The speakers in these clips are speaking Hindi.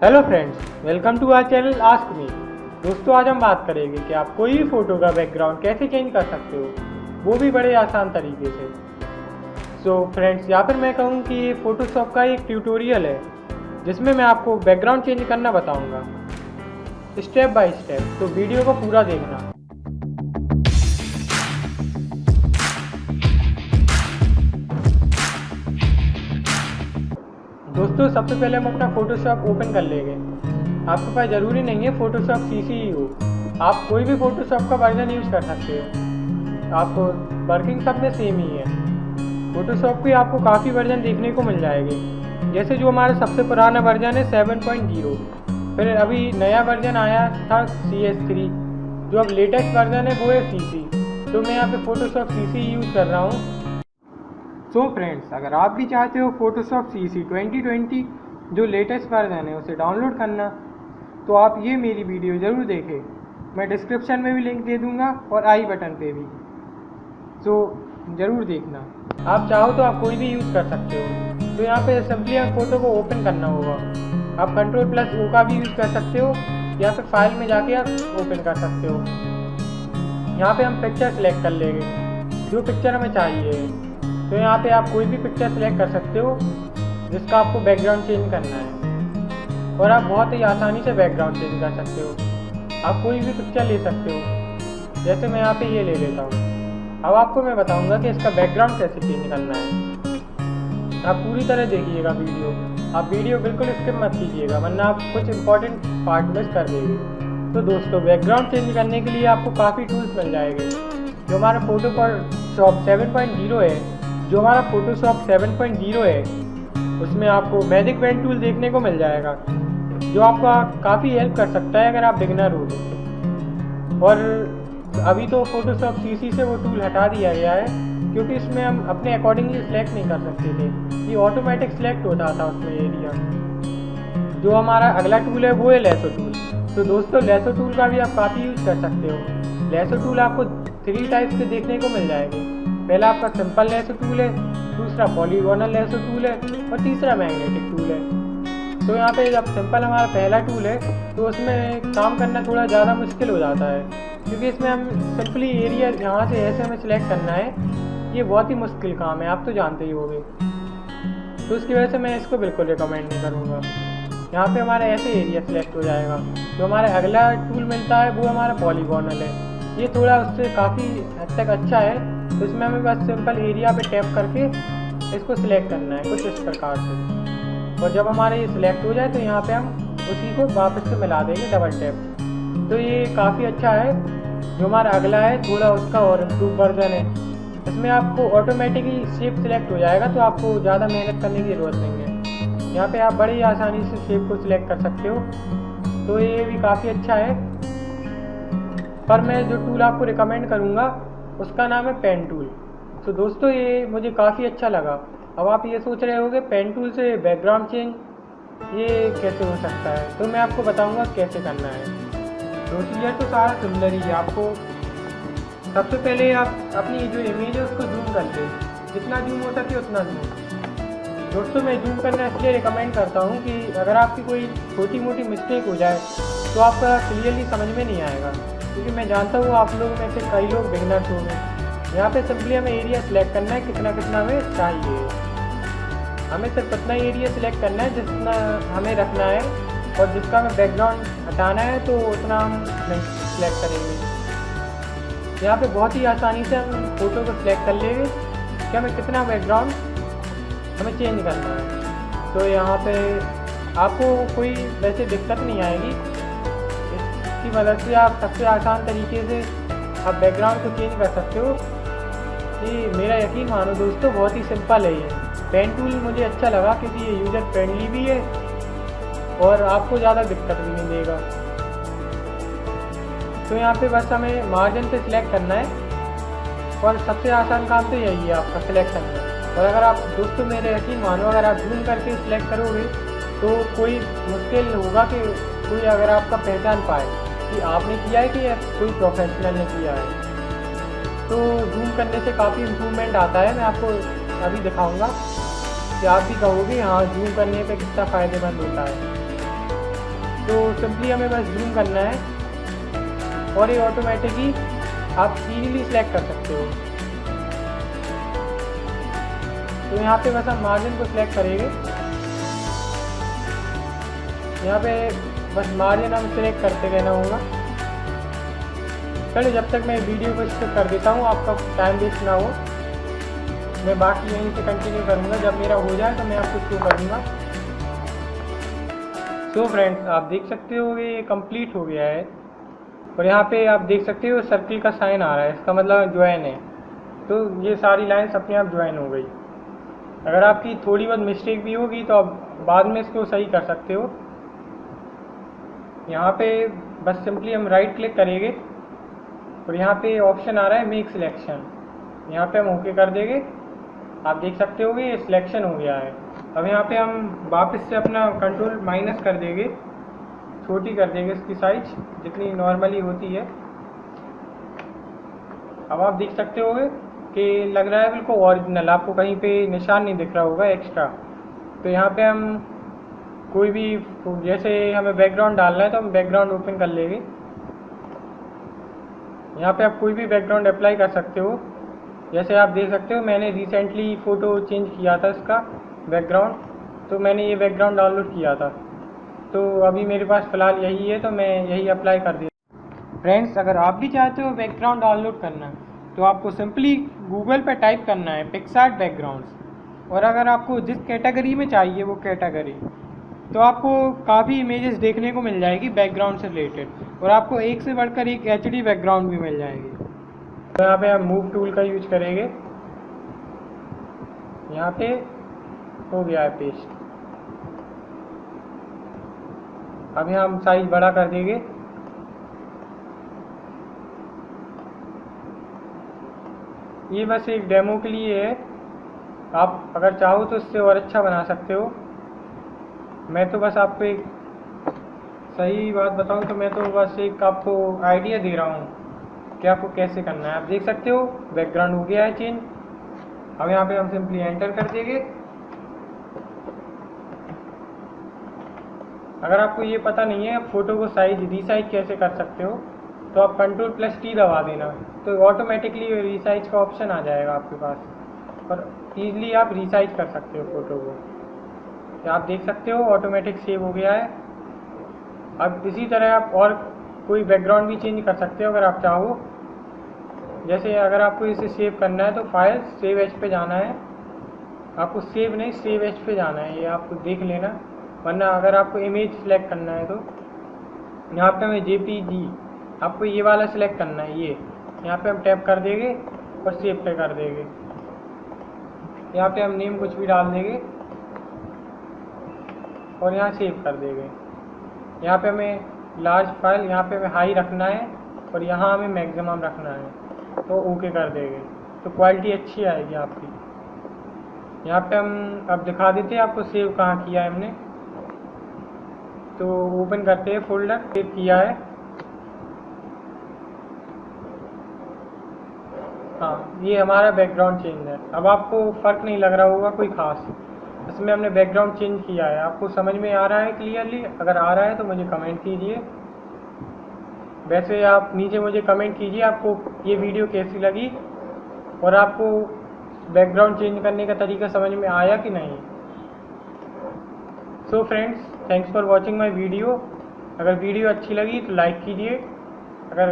Hello friends, welcome to our channel ask me. दोस्तों, आज हम बात करेंगे कि आप कोई भी फ़ोटो का बैकग्राउंड कैसे चेंज कर सकते हो, वो भी बड़े आसान तरीके से। फ्रेंड्स, यहाँ पर मैं कहूँ कि ये फ़ोटोशॉप का एक ट्यूटोरियल है जिसमें मैं आपको बैकग्राउंड चेंज करना बताऊँगा स्टेप बाय स्टेप, तो वीडियो को पूरा देखना। दोस्तों, सबसे पहले हम अपना फ़ोटोशॉप ओपन कर लेंगे। आपके पास ज़रूरी नहीं है फ़ोटोशॉप सीसी ही हो, आप कोई भी फ़ोटोशॉप का वर्जन यूज़ कर सकते हो। आपको वर्किंग सब में सेम ही है। फ़ोटोशॉप के आपको काफ़ी वर्जन देखने को मिल जाएंगे, जैसे जो हमारा सबसे पुराना वर्जन है 7.0, फिर अभी नया वर्जन आया था CS3, जो अब लेटेस्ट वर्जन है वो है CC। तो मैं यहाँ पे फ़ोटोशॉप CC यूज़ कर रहा हूँ। फ्रेंड्स, अगर आप भी चाहते हो फ़ोटोशॉप CC 2020 जो लेटेस्ट वर्जन है उसे डाउनलोड करना, तो आप ये मेरी वीडियो ज़रूर देखें। मैं डिस्क्रिप्शन में भी लिंक दे दूँगा और आई बटन पे भी, ज़रूर देखना। आप चाहो तो आप कोई भी यूज़ कर सकते हो। तो यहाँ पे सिंपली हम फ़ोटो को ओपन करना होगा। आप Ctrl+O का भी यूज़ कर सकते हो या फिर फाइल में जाके आप ओपन कर सकते हो। यहाँ पे हम पिक्चर सेलेक्ट कर लेंगे जो पिक्चर हमें चाहिए। तो यहाँ पे आप कोई भी पिक्चर सेलेक्ट कर सकते हो जिसका आपको बैकग्राउंड चेंज करना है, और आप बहुत ही आसानी से बैकग्राउंड चेंज कर सकते हो। आप कोई भी पिक्चर ले सकते हो, जैसे मैं यहाँ पे ये ले लेता हूँ। अब आपको मैं बताऊँगा कि इसका बैकग्राउंड कैसे चेंज करना है। आप पूरी तरह देखिएगा वीडियो, आप वीडियो बिल्कुल स्किप मत कीजिएगा, वरना आप कुछ इंपॉर्टेंट पार्ट मिस कर देंगे। तो दोस्तों, बैकग्राउंड चेंज करने के लिए आपको काफ़ी टूल्स मिल जाएंगे। जो हमारा फ़ोटोशॉप 7.0 है, उसमें आपको मैजिक पेन टूल देखने को मिल जाएगा, जो आपका काफ़ी हेल्प कर सकता है अगर आप बिगिनर हो तो। और अभी तो फ़ोटोशॉप CC से वो टूल हटा दिया गया है, क्योंकि इसमें हम अपने अकॉर्डिंगली सिलेक्ट नहीं कर सकते थे, ये ऑटोमेटिक सिलेक्ट होता था उसमें एरिया। जो हमारा अगला टूल है वो है लेसो टूल। तो दोस्तों, लेसो टूल का भी आप काफ़ी यूज़ कर सकते हो। लेसो टूल आपको 3 टाइप्स के देखने को मिल जाएंगे। पहला आपका सिंपल लेसो टूल है, दूसरा पॉलीगोनल लेसो टूल है, और तीसरा मैग्नेटिक टूल है। तो यहाँ पे जब सिंपल हमारा पहला टूल है, तो उसमें काम करना थोड़ा ज़्यादा मुश्किल हो जाता है, क्योंकि इसमें हम सिंपली एरिया यहाँ से ऐसे हमें सिलेक्ट करना है। ये बहुत ही मुश्किल काम है, आप तो जानते ही होंगे। तो उसकी वजह से मैं इसको बिल्कुल रिकमेंड नहीं करूँगा। यहाँ पे हमारा ऐसे एरिया सिलेक्ट हो जाएगा। जो हमारा अगला टूल मिलता है वो हमारा पॉलीगोनल है। ये थोड़ा उससे काफ़ी हद तक अच्छा है। तो इसमें हमें बस सिंपल एरिया पे टैप करके इसको सिलेक्ट करना है कुछ इस प्रकार से, और जब हमारे ये सिलेक्ट हो जाए तो यहाँ पे हम उसी को वापस से मिला देंगे डबल टैप। तो ये काफ़ी अच्छा है। जो हमारा अगला है थोड़ा उसका और इम्प्रूव वर्जन है। इसमें आपको ऑटोमेटिकली शेप सिलेक्ट हो जाएगा, तो आपको ज़्यादा मेहनत करने की ज़रूरत नहीं है। यहाँ पे आप बड़ी आसानी से शेप को सिलेक्ट कर सकते हो। तो ये भी काफ़ी अच्छा है। पर मैं जो टूल आपको रिकमेंड करूँगा उसका नाम है पेन टूल। तो दोस्तों, ये मुझे काफ़ी अच्छा लगा। अब आप ये सोच रहे होंगे पेन टूल से बैकग्राउंड चेंज ये कैसे हो सकता है, तो मैं आपको बताऊंगा कैसे करना है। प्रोसीजर तो सारा सिमिलर ही है। आपको सबसे पहले आप अपनी जो इमेज है उसको जूम कर लें, जितना जूम हो सके उतना जूम। दोस्तों, मैं जूम करना इसलिए रिकमेंड करता हूँ कि अगर आपकी कोई छोटी मोटी मिस्टेक हो जाए तो आपका क्लियरली समझ में नहीं आएगा, क्योंकि मैं जानता हूँ आप लोगों में से कई लोग बिगिनर्स होंगे। यहाँ पे सिंपली हमें एरिया सिलेक्ट करना है, कितना कितना हमें चाहिए। हमें सिर्फ उतना एरिया सिलेक्ट करना है जितना हमें रखना है, और जिसका हमें बैकग्राउंड हटाना है तो उतना हम सिलेक्ट करेंगे। यहाँ पे बहुत ही आसानी से हम फ़ोटो को सिलेक्ट कर लेंगे कि हमें कितना बैकग्राउंड हमें चेंज करना है। तो यहाँ पे आपको कोई वैसे दिक्कत नहीं आएगी। इसकी मदद से आप सबसे आसान तरीके से आप बैकग्राउंड को चेंज कर सकते हो। ये मेरा यकीन मानो दोस्तों, बहुत ही सिंपल है। ये पेन टूल मुझे अच्छा लगा क्योंकि ये यूज़र फ्रेंडली भी है और आपको ज़्यादा दिक्कत भी नहीं देगा। तो यहाँ पे बस हमें मार्जिन पे सिलेक्ट करना है, और सबसे आसान काम तो यही है आपका सिलेक्ट करना। और अगर आप दोस्तों मेरे यकीन मानो, अगर आप जूम करके सिलेक्ट करोगे तो कोई मुश्किल होगा कि कोई अगर आपका पहचान पाए कि आपने किया है कि कोई प्रोफेशनल ने किया है। तो जूम करने से काफ़ी इम्प्रूवमेंट आता है। मैं आपको अभी दिखाऊंगा कि आप भी कहोगे हाँ, जूम करने पे कितना फ़ायदेमंद होता है। सिंपली हमें बस जूम करना है और ये ऑटोमेटिकली आप इजीली सिलेक्ट कर सकते हो। तो यहाँ पे बस हम मार्जिन को सिलेक्ट करेंगे। यहाँ पे बस मार्जिन हम सिलेक्ट करते रहना होगा। चलिए जब तक मैं वीडियो को स्किप कर देता हूँ, आपका टाइम वेस्ट ना हो। मैं बाकी यहीं से कंटिन्यू करूँगा, जब मेरा हो जाए तो मैं आपको शो करूँगा। सो फ्रेंड्स, आप देख सकते हो ये कंप्लीट हो गया है और यहाँ पे आप देख सकते हो सर्किल का साइन आ रहा है, इसका मतलब ज्वाइन है। तो ये सारी लाइंस अपने आप ज्वाइन हो गई। अगर आपकी थोड़ी बहुत मिस्टेक भी होगी तो आप बाद में इसको सही कर सकते हो। यहाँ पे बस सिंपली हम राइट क्लिक करेंगे और यहाँ पे ऑप्शन आ रहा है मेक सिलेक्शन, यहाँ पे हम ओके कर देंगे। आप देख सकते हो ये सिलेक्शन हो गया है। अब यहाँ पे हम वापस से अपना कंट्रोल माइनस कर देंगे, छोटी कर देंगे इसकी साइज जितनी नॉर्मली होती है। अब आप देख सकते हो कि लग रहा है बिल्कुल ओरिजिनल, आपको कहीं पे निशान नहीं दिख रहा होगा एक्स्ट्रा। तो यहाँ पे हम कोई भी, जैसे हमें बैकग्राउंड डालना है तो हम बैकग्राउंड ओपन कर लेंगे। यहाँ पे आप कोई भी बैकग्राउंड अप्लाई कर सकते हो। जैसे आप देख सकते हो मैंने रिसेंटली फ़ोटो चेंज किया था इसका बैकग्राउंड, तो मैंने ये बैकग्राउंड डाउनलोड किया था। तो अभी मेरे पास फ़िलहाल यही है, तो मैं यही अप्लाई कर दिया। फ्रेंड्स, अगर आप भी चाहते हो बैकग्राउंड डाउनलोड करना तो आपको सिंपली गूगल पे टाइप करना है पिक्सआर्ट बैकग्राउंड्स, और अगर आपको जिस कैटेगरी में चाहिए वो कैटेगरी, तो आपको काफ़ी इमेजेस देखने को मिल जाएगी बैकग्राउंड से रिलेटेड, और आपको एक से बढ़कर एक HD बैकग्राउंड भी मिल जाएगी। तो यहाँ पे हम मूव टूल का यूज करेंगे। यहाँ पे हो गया है पेस्ट। अब यहाँ हम साइज बड़ा कर देंगे। ये बस एक डेमो के लिए है, आप अगर चाहो तो इससे और अच्छा बना सकते हो। मैं तो बस आपको एक सही बात बताऊं तो मैं तो बस एक आपको आइडिया दे रहा हूं कि आपको कैसे करना है। आप देख सकते हो बैकग्राउंड हो गया है चेंज। अब यहाँ पे हम सिंपली एंटर कर देंगे। अगर आपको ये पता नहीं है आप फोटो को रीसाइज कैसे कर सकते हो, तो आप Ctrl+T दबा देना, तो ऑटोमेटिकली रीसाइज का ऑप्शन आ जाएगा आपके पास और ईजिली आप रीसाइज कर सकते हो फ़ोटो को। आप देख सकते हो ऑटोमेटिक सेव हो गया है। अब इसी तरह आप और कोई बैकग्राउंड भी चेंज कर सकते हो अगर आप चाहो। जैसे अगर आपको इसे सेव करना है तो फाइल सेव एज पे जाना है, आपको सेव नहीं सेव एज पे जाना है, ये आपको देख लेना। वरना अगर आपको इमेज सेलेक्ट करना है तो यहाँ पे हमें JPG, आपको ये वाला सिलेक्ट करना है। ये यहाँ पे हम टैप कर देंगे और सेव पे कर देंगे। यहाँ पे हम नेम कुछ भी डाल देंगे और यहाँ सेव कर देंगे। यहाँ पे हमें लार्ज फाइल, यहाँ पे हमें हाई रखना है और यहाँ हमें मैक्सिमम रखना है, तो ओके कर देंगे, तो क्वालिटी अच्छी आएगी आपकी। यहाँ पे हम अब दिखा देते हैं आपको सेव कहाँ किया है हमने। तो ओपन करते हैं फोल्डर, सेव किया है। हाँ, ये हमारा बैकग्राउंड चेंज है। अब आपको फ़र्क नहीं लग रहा होगा कोई ख़ास, इसमें हमने बैकग्राउंड चेंज किया है। आपको समझ में आ रहा है क्लियरली? अगर आ रहा है तो मुझे कमेंट कीजिए। वैसे आप नीचे मुझे कमेंट कीजिए आपको ये वीडियो कैसी लगी और आपको बैकग्राउंड चेंज करने का तरीका समझ में आया कि नहीं। So friends, thanks for watching my video. अगर वीडियो अच्छी लगी तो लाइक कीजिए, अगर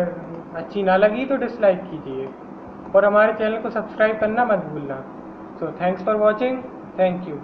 अच्छी ना लगी तो डिसलाइक कीजिए, और हमारे चैनल को सब्सक्राइब करना मत भूलना। So thanks for watching, thank you.